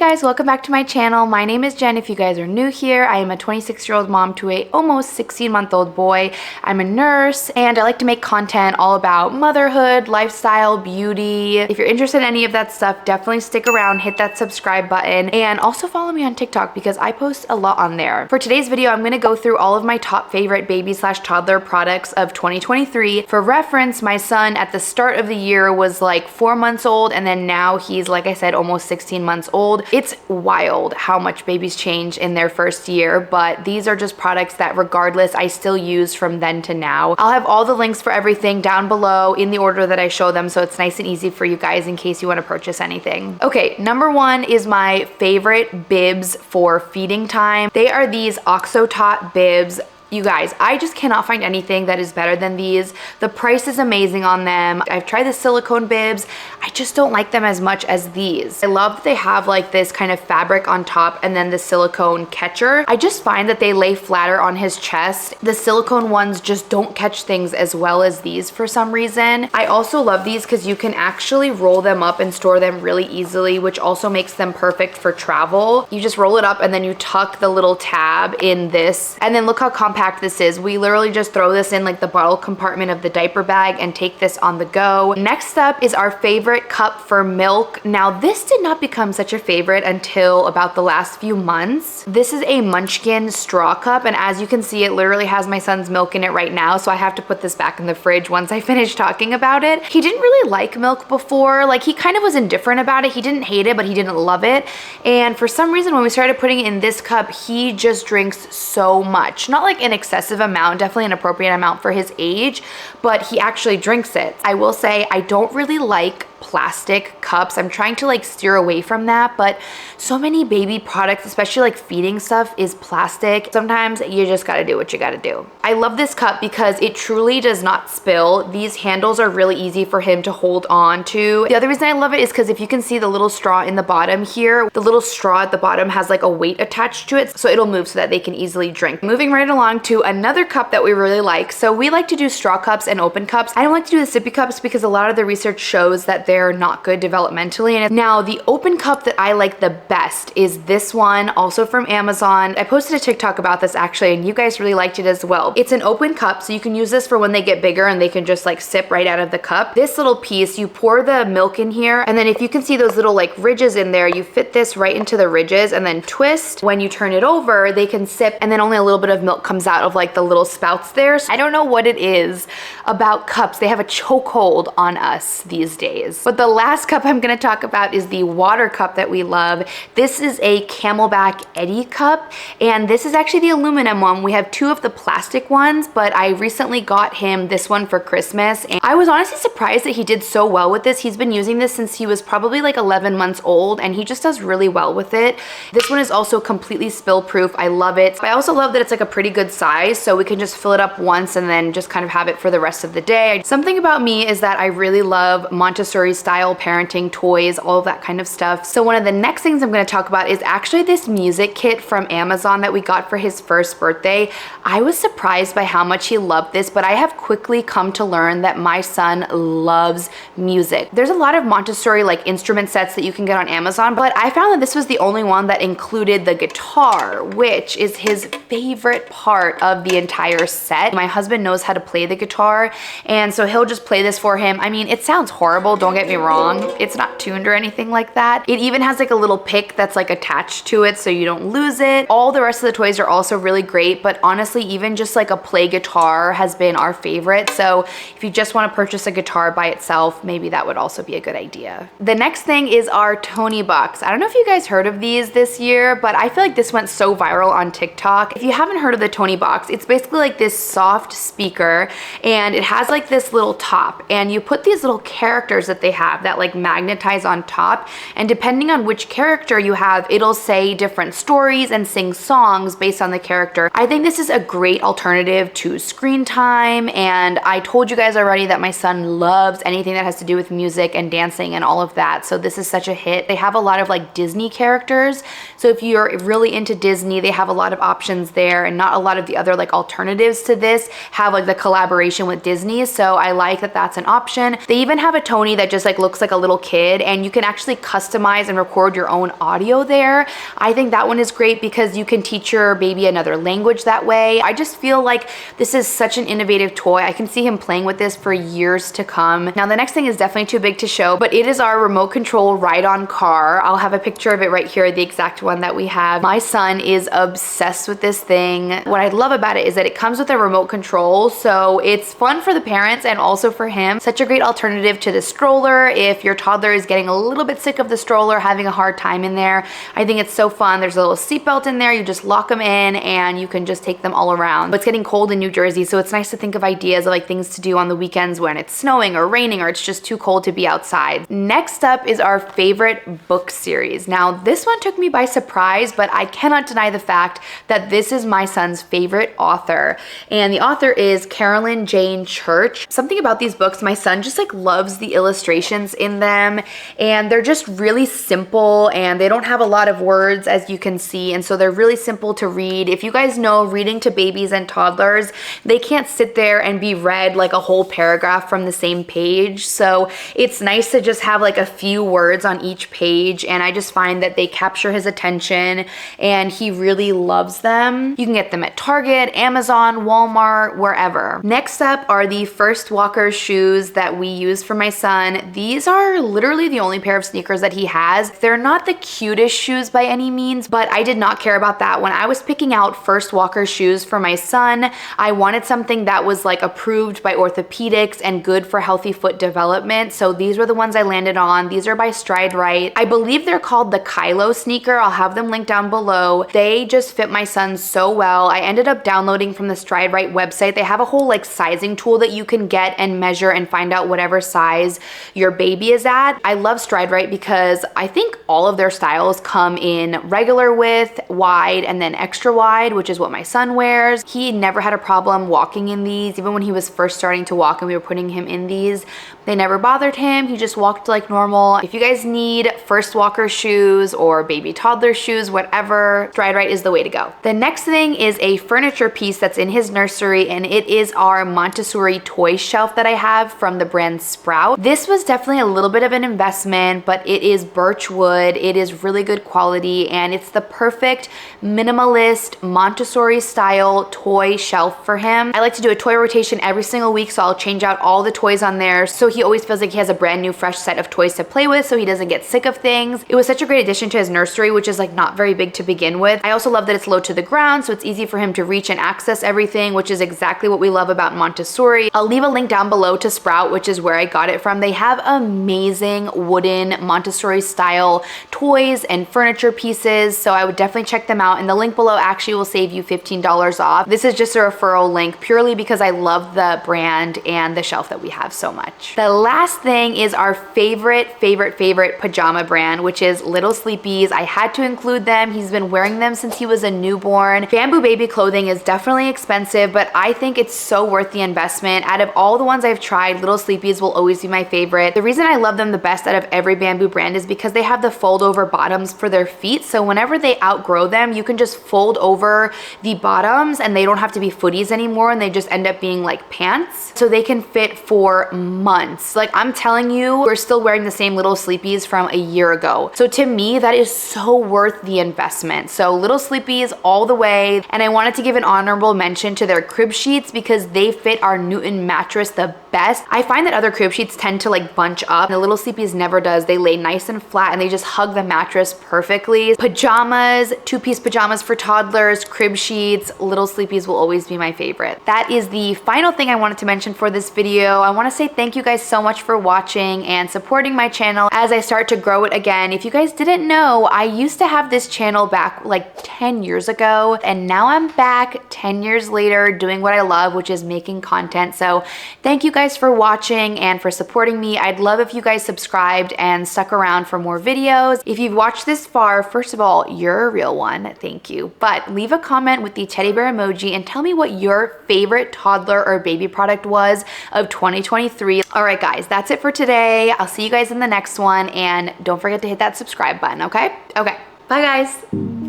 Guys, welcome back to my channel. My name is Jen. If you guys are new here, I am a 26-year-old mom to a almost 16-month-old boy. I'm a nurse and I like to make content all about motherhood, lifestyle, beauty. If you're interested in any of that stuff, definitely stick around, hit that subscribe button, and also follow me on TikTok because I post a lot on there. For today's video, I'm gonna go through all of my top favorite baby/toddler products of 2023. For reference, my son at the start of the year was like 4 months old, and then now he's, like I said, almost 16 months old. It's wild how much babies change in their first year, but these are just products that regardless I still use from then to now. I'll have all the links for everything down below in the order that I show them, so it's nice and easy for you guys in case you want to purchase anything. Okay, number one is my favorite bibs for feeding time. They are these OxoTot bibs. You guys, I just cannot find anything that is better than these. The price is amazing on them. I've tried the silicone bibs. I just don't like them as much as these. I love that they have like this kind of fabric on top and then the silicone catcher. I just find that they lay flatter on his chest. The silicone ones just don't catch things as well as these for some reason. I also love these because you can actually roll them up and store them really easily, which also makes them perfect for travel. You just roll it up and then you tuck the little tab in this, and then look how compact this is. We literally just throw this in like the bottle compartment of the diaper bag and take this on the go. Next up is our favorite cup for milk. Now this did not become such a favorite until about the last few months. This is a Munchkin straw cup, and as you can see, it literally has my son's milk in it right now, so I have to put this back in the fridge once I finish talking about it. He didn't really like milk before. Like, he kind of was indifferent about it. He didn't hate it, but he didn't love it. And for some reason, when we started putting it in this cup, he just drinks so much. Not like an excessive amount, definitely an appropriate amount for his age, but he actually drinks it. I will say I don't really like plastic cups. I'm trying to like steer away from that, but so many baby products, especially like feeding stuff, is plastic. Sometimes you just gotta do what you gotta do. I love this cup because it truly does not spill. These handles are really easy for him to hold on to. The other reason I love it is because if you can see the little straw in the bottom here, the little straw at the bottom has like a weight attached to it, so it'll move so that they can easily drink. Moving right along to another cup that we really like. So we like to do straw cups and open cups. I don't like to do the sippy cups because a lot of the research shows that they're not good developmentally. And now the open cup that I like the best is this one, also from Amazon. I posted a TikTok about this actually, and you guys really liked it as well. It's an open cup, so you can use this for when they get bigger and they can just like sip right out of the cup. This little piece, you pour the milk in here, and then if you can see those little like ridges in there, you fit this right into the ridges and then twist. When you turn it over, they can sip, and then only a little bit of milk comes out of like the little spouts there. So I don't know what it is about cups. They have a chokehold on us these days. But the last cup I'm gonna talk about is the water cup that we love. This is a Camelback Eddie cup, and this is actually the aluminum one. We have two of the plastic ones, but I recently got him this one for Christmas, and I was honestly surprised that he did so well with this. He's been using this since he was probably like 11 months old, and he just does really well with it. This one is also completely spill proof. I love it. I also love that it's like a pretty good size, so we can just fill it up once and then just kind of have it for the rest of the day. Something about me is that I really love Montessori style parenting toys, all of that kind of stuff. So one of the next things I'm going to talk about is actually this music kit from Amazon that we got for his first birthday. I was surprised by how much he loved this, but I have quickly come to learn that my son loves music. There's a lot of Montessori like instrument sets that you can get on Amazon, but I found that this was the only one that included the guitar, which is his favorite part of the entire set. My husband knows how to play the guitar, and so he'll just play this for him. I mean, it sounds horrible, don't get me wrong. It's not tuned or anything like that. It even has like a little pick that's like attached to it so you don't lose it. All the rest of the toys are also really great, but honestly, even just like a play guitar has been our favorite. So if you just want to purchase a guitar by itself, maybe that would also be a good idea. The next thing is our Tony box. I don't know if you guys heard of these this year, but I feel like this went so viral on TikTok. If you haven't heard of the Tony box, it's basically like this soft speaker, and it has like this little top, and you put these little characters that they have that like magnetize on top, and depending on which character you have, it'll say different stories and sing songs based on the character. I think this is a great alternative to screen time, and I told you guys already that my son loves anything that has to do with music and dancing and all of that, so this is such a hit. They have a lot of like Disney characters, so if you're really into Disney, they have a lot of options there, and not a lot of the other like alternatives to this have like the collaboration with Disney, so I like that that's an option. They even have a Tony that just like looks like a little kid, and you can actually customize and record your own audio there. I think that one is great because you can teach your baby another language that way. I just feel like this is such an innovative toy. I can see him playing with this for years to come. Now the next thing is definitely too big to show, but it is our remote control ride-on car. I'll have a picture of it right here, the exact one that we have. My son is obsessed with this thing. What I love about it is that it comes with a remote control, so it's fun for the parents and also for him. Such a great alternative to the stroller if your toddler is getting a little bit sick of the stroller, having a hard time in there. I think it's so fun. There's a little seatbelt in there. You just lock them in and you can just take them all around. But it's getting cold in New Jersey, so it's nice to think of ideas of like things to do on the weekends when it's snowing or raining or it's just too cold to be outside. Next up is our favorite book series. Now this one took me by surprise, but I cannot deny the fact that this is my son's favorite author, and the author is Carolyn Jane Church. Something about these books, my son just like loves the illustrations in them, and they're just really simple and they don't have a lot of words, as you can see, and so they're really simple to read. If you guys know, reading to babies and toddlers, they can't sit there and be read like a whole paragraph from the same page, so it's nice to just have like a few words on each page, and I just find that they capture his attention and he really loves them. You can get them at Target, Amazon, Walmart, wherever. Next up are the First Walker shoes that we use for my son. These are literally the only pair of sneakers that he has. They're not the cutest shoes by any means, but I did not care about that. When I was picking out First Walker shoes for my son, I wanted something that was like approved by orthopedics and good for healthy foot development, so these were the ones I landed on. These are by Stride Right. I believe they're called the Kylo sneaker. I'll have them linked down below. They just fit my son so well. I ended up downloading from the Stride Right website. They have a whole like sizing tool that you can get and measure and find out whatever size your baby is at. I love Stride Right because I think all of their styles come in regular width, wide, and then extra wide, which is what my son wears. He never had a problem walking in these. Even when he was first starting to walk and we were putting him in these, they never bothered him. He just walked like normal. If you guys need First Walker shoes or baby toddler shoes, whatever, Stride Right is the way to go. The next thing is a furniture piece that's in his nursery, and it is our Montessori toy shelf that I have from the brand Sprout. This was definitely a little bit of an investment, but it is birch wood. It is really good quality, and it's the perfect minimalist Montessori style toy shelf for him. I like to do a toy rotation every single week, so I'll change out all the toys on there so he always feels like he has a brand new fresh set of toys to play with, so he doesn't get sick of things. It was such a great addition to his nursery, which is like not very big to begin with. I also love that it's low to the ground, so it's easy for him to reach and access everything, which is exactly what we love about Montessori. I'll leave a link down below to Sprout, which is where I got it from. They have amazing wooden Montessori style toys and furniture pieces, so I would definitely check them out, and the link below actually will save you $15 off. This is just a referral link purely because I love the brand and the shelf that we have so much. The last thing is our favorite pajama brand, which is Little Sleepies. I had to include them. He's been wearing them since he was a newborn. Bamboo baby clothing is definitely expensive, but I think it's so worth the investment. Out of all the ones I've tried, Little Sleepies will always be my favorite. The reason I love them the best out of every Bamboo brand is because they have the fold over bottoms for their feet, so whenever they outgrow them, you can just fold over the bottoms and they don't have to be footies anymore, and they just end up being like pants, so they can fit for months. Like, I'm telling you, we're still wearing the same Little Sleepies from a year ago. So to me, that is so worth the investment. So Little Sleepies all the way. And I wanted to give an honorable mention to their crib sheets because they fit our Newton mattress the best. I find that other crib sheets tend to like bunch up. The Little Sleepies never does. They lay nice and flat and they just hug the mattress perfectly. Pajamas, two-piece pajamas for toddlers, crib sheets, Little Sleepies will always be my favorite. That is the final thing I wanted to mention for this video. I want to say thank you guys so much for watching and supporting my channel as I start to grow it again. If you guys didn't know, I used to have this channel back like 10 years ago, and now I'm back 10 years later doing what I love, which is making content. So thank you guys for watching and for supporting me. I'd love if you guys subscribed and stuck around for more videos. If you've watched this far, first of all, you're a real one. Thank you. But leave a comment with the teddy bear emoji and tell me what your favorite toddler or baby product was of 2023. All right, guys, that's it for today. I'll see you guys in the next one, and don't forget to hit that subscribe button, okay? Okay, bye guys.